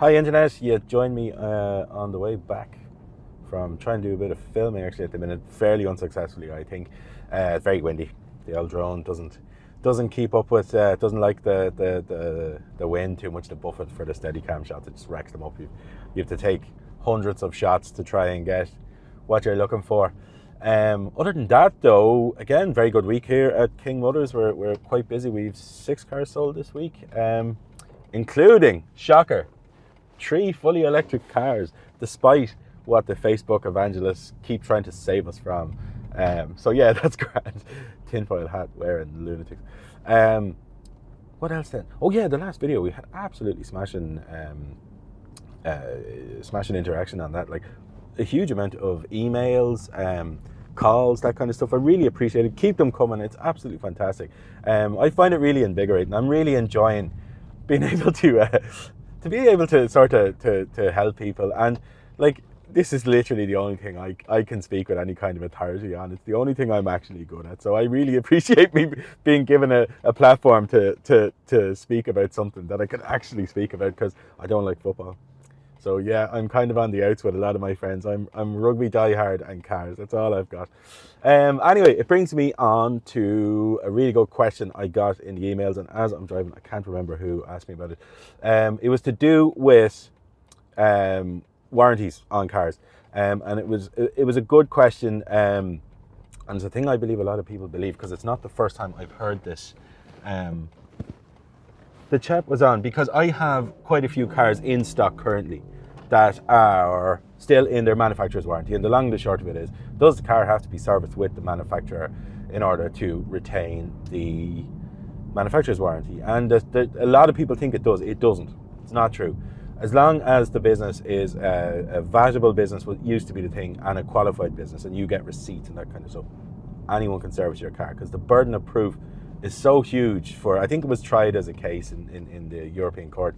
Hi Internet, you joined me on the way back from trying to do a bit of filming actually at the minute, fairly unsuccessfully I think. It's very windy. The old drone doesn't keep up with, doesn't like the wind too much to buffet for the steady cam shots. It just wrecks them up. You have to take hundreds of shots to try and get what you're looking for. Other than that though, again, very good week here at King Motors. We're quite busy. We've 6 cars sold this week, including, shocker, 3 fully electric cars, despite what the Facebook evangelists keep trying to save us from. So yeah, that's grand. Tinfoil hat wearing lunatics. What else then? Oh yeah, the last video we had absolutely smashing interaction on that. Like a huge amount of emails, calls, that kind of stuff. I really appreciate it. Keep them coming. It's absolutely fantastic. I find it really invigorating. I'm really enjoying being able to be able to sort of to help people. And like, this is literally the only thing I can speak with any kind of authority on. It's the only thing I'm actually good at. So I really appreciate me being given a platform to speak about something that I can actually speak about, because I don't like football. So yeah, I'm kind of on the outs with a lot of my friends. I'm rugby diehard and cars. That's all I've got. Anyway, it brings me on to a really good question I got in the emails, and as I'm driving, I can't remember who asked me about it. It was to do with warranties on cars, and it was a good question, and it's a thing I believe a lot of people believe, because it's not the first time I've heard this. The chat was on because I have quite a few cars in stock currently that are still in their manufacturer's warranty, and the long and the short of it is, does the car have to be serviced with the manufacturer in order to retain the manufacturer's warranty? And a lot of people think it does. It doesn't. It's not true. As long as the business is a valuable business, what used to be the thing, and a qualified business, and you get receipts and that kind of stuff, anyone can service your car, because the burden of proof is so huge. For, I think it was tried as a case in the European court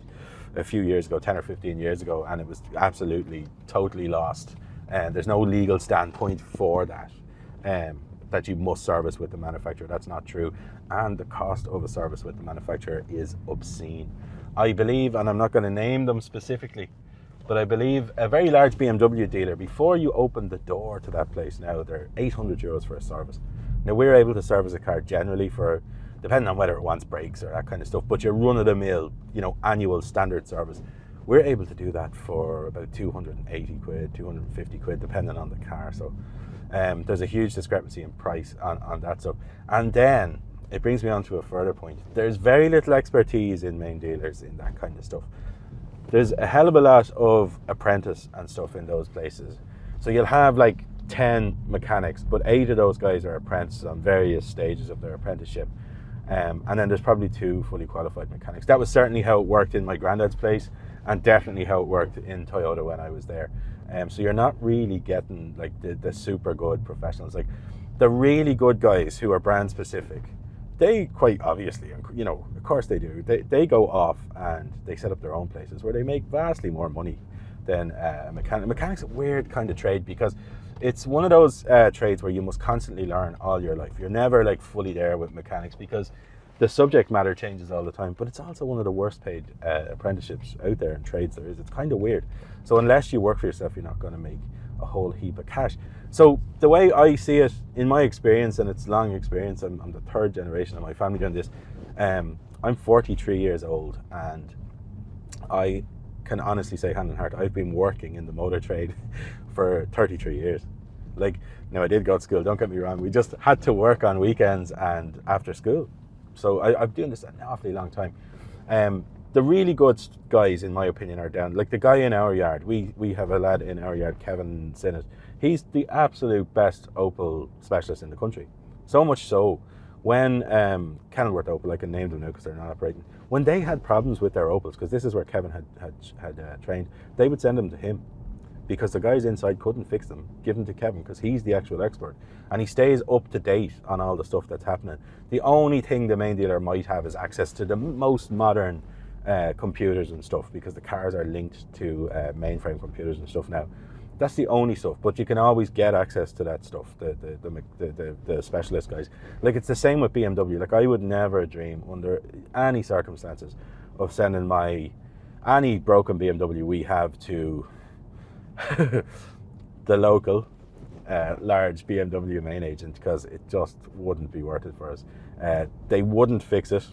a few years ago, 10 or 15 years ago, and it was absolutely, totally lost. And there's no legal standpoint for that, that you must service with the manufacturer. That's not true. And the cost of a service with the manufacturer is obscene. I believe, and I'm not going to name them specifically, but I believe a very large BMW dealer, before you open the door to that place now, they're €800 for a service. Now, we're able to service a car generally for, depending on whether it wants brakes or that kind of stuff, but your run-of-the-mill, annual standard service, we're able to do that for about 280 quid, 250 quid, depending on the car. So there's a huge discrepancy in price on that stuff. And then it brings me on to a further point. There's very little expertise in main dealers in that kind of stuff. There's a hell of a lot of apprentice and stuff in those places. So you'll have like 10 mechanics, but 8 of those guys are apprentices on various stages of their apprenticeship. And then there's probably 2 fully qualified mechanics. That was certainly how it worked in my granddad's place, and definitely how it worked in Toyota when I was there. So you're not really getting like the super good professionals. Like the really good guys who are brand specific, they quite obviously, of course they do, they go off and they set up their own places where they make vastly more money than a mechanic. Mechanic's a weird kind of trade, because it's one of those trades where you must constantly learn all your life. You're never like fully there with mechanics, because the subject matter changes all the time, but it's also one of the worst paid apprenticeships out there and trades there is. It's kind of weird. So unless you work for yourself, you're not going to make a whole heap of cash. So the way I see it, in my experience, and it's long experience, I'm the 3rd generation of my family doing this. I'm 43 years old, and I can honestly say, hand on heart, I've been working in the motor trade for 33 years. Like, now I did go to school, don't get me wrong, we just had to work on weekends and after school. So I've been doing this an awfully long time. The really good guys, in my opinion, are down. Like the guy in our yard, we have a lad in our yard, Kevin Sinnott. He's the absolute best Opel specialist in the country. So much so, when Kenilworth Opel, I can name them now because they're not operating, when they had problems with their Opels, because this is where Kevin had trained, they would send them to him, because the guys inside couldn't fix them. Give them to Kevin, because he's the actual expert, and he stays up to date on all the stuff that's happening. The only thing the main dealer might have is access to the most modern computers and stuff, because the cars are linked to mainframe computers and stuff now. That's the only stuff, but you can always get access to that stuff, the specialist guys. Like, it's the same with BMW. Like, I would never dream under any circumstances of sending my any broken BMW we have to the local large BMW main agent, because it just wouldn't be worth it for us. They wouldn't fix it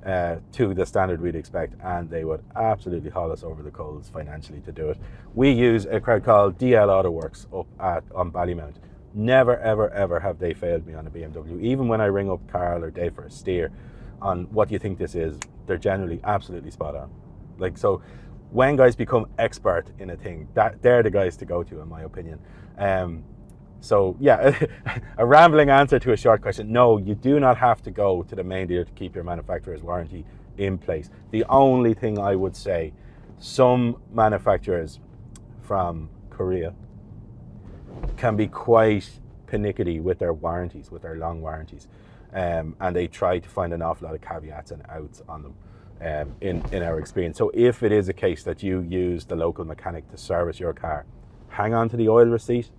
to the standard we'd expect, and they would absolutely haul us over the coals financially to do it. We use a crowd called DL Autoworks up on Ballymount. Never, ever, ever have they failed me on a BMW. Even when I ring up Carl or Dave for a steer on what do you think this is, they're generally absolutely spot on. Like, so when guys become expert in a thing, they're the guys to go to, in my opinion. So yeah, a rambling answer to a short question. No, you do not have to go to the main dealer to keep your manufacturer's warranty in place. The only thing I would say, some manufacturers from Korea can be quite pernickety with their warranties, with their long warranties. And they try to find an awful lot of caveats and outs on them in our experience. So if it is a case that you use the local mechanic to service your car, hang on to the oil receipt,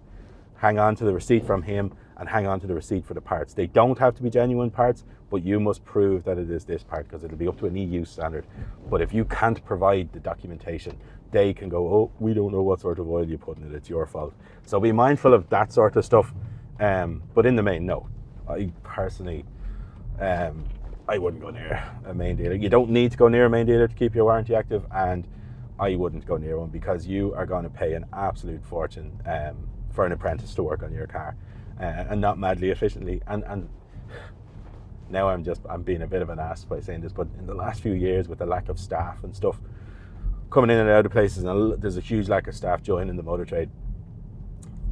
hang on to the receipt from him, and hang on to the receipt for the parts. They don't have to be genuine parts, but you must prove that it is this part, because it'll be up to an EU standard. But if you can't provide the documentation, they can go, oh, we don't know what sort of oil you put in it, it's your fault. So be mindful of that sort of stuff. But in the main, no. I personally, I wouldn't go near a main dealer. You don't need to go near a main dealer to keep your warranty active, and I wouldn't go near one, because you are going to pay an absolute fortune for an apprentice to work on your car, and not madly efficiently. And now I'm being a bit of an ass by saying this, but in the last few years, with the lack of staff and stuff coming in and out of places, and there's a huge lack of staff joining the motor trade,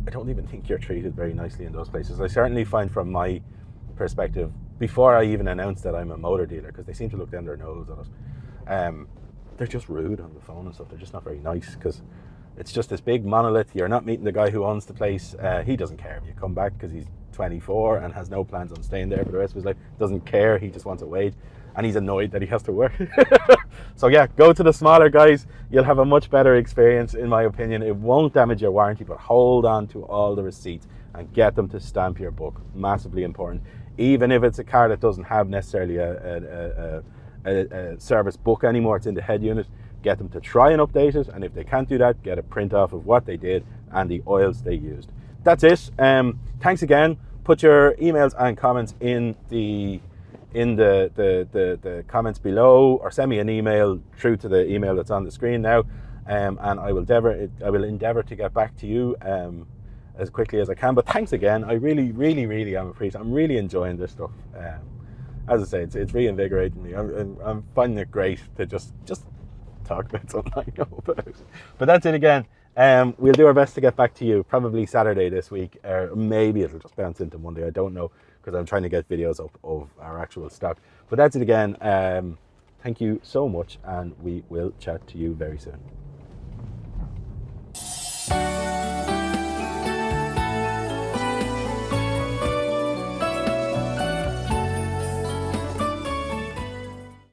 I don't even think you're treated very nicely in those places. I certainly find, from my perspective, before I even announce that I'm a motor dealer, because they seem to look down their nose at us, they're just rude on the phone and stuff. They're just not very nice, because it's just this big monolith. You're not meeting the guy who owns the place. He doesn't care if you come back, because he's 24 and has no plans on staying there for the rest of his life. Doesn't care. He just wants a wage, and he's annoyed that he has to work. So yeah, go to the smaller guys. You'll have a much better experience, in my opinion. It won't damage your warranty, but hold on to all the receipts and get them to stamp your book. Massively important. Even if it's a car that doesn't have necessarily a service book anymore, it's in the head unit, get them to try and update it, and if they can't do that, get a print off of what they did and the oils they used. That's it. Thanks again. Put your emails and comments in the comments below, or send me an email through to the email that's on the screen now, and I will endeavor to get back to you as quickly as I can. But thanks again. I really, really, really am appreciative. I'm really enjoying this stuff. As I say, it's reinvigorating me. I'm finding it great to just talk about something I know about. But that's it again. We'll do our best to get back to you probably Saturday this week, or maybe it'll just bounce into Monday. I don't know, because I'm trying to get videos up of our actual stock. But that's it again. Thank you so much, and we will chat to you very soon.